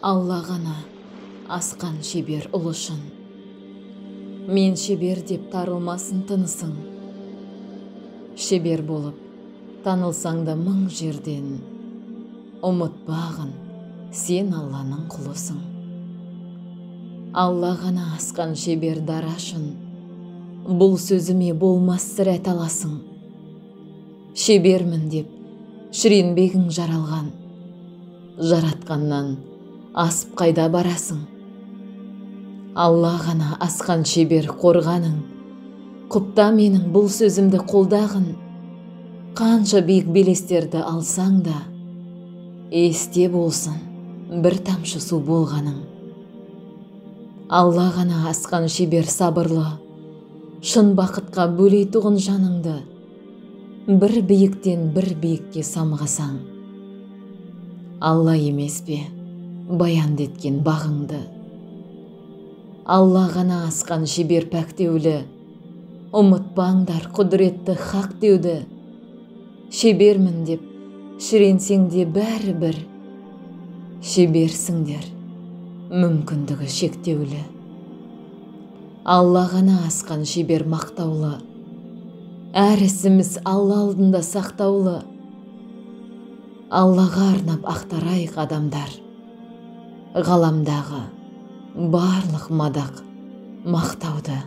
Алла ғана асқан шебер ұлышын. Мен шебер деп тарылмасын тынысың. Шебер болып танылсаң да мың жерден, ұмытпағын сен Алланың құлысың. Алла ғана асқан шебер дарашын, бұл сөзіме болмас сірә таласың. Шебермін деп шіренбегің жаралған, жаратқаннан асып қайда барасың? Алла ғана асқан шебер қорғаның, құпта менің бұл сөзімді қолдағын. Қанша биік белестерді алсаң да, есте болсын бір тамшы су болғаның. Алла ғана асқан шебер сабырлы, шын бақытқа бөлейтұғын жаныңды, бір биіктен бір биікке самғасаң. Алла емес пе баянды еткен бағыңды? Алла ғана асқан шебер пәктеулі, ұмытпаңдар құдіретті хақ деуді. Шебермін деп шіренсең де бәрі бір, шеберсіңдер мүмкіндігі шектеулі. Алла ғана асқан шебер мақтаулы, әр ісіміз Алла алдында сақтаулы. Аллаға арнап ақтарайық адамдар, ғаламдағы барлық мадақ мақтауды.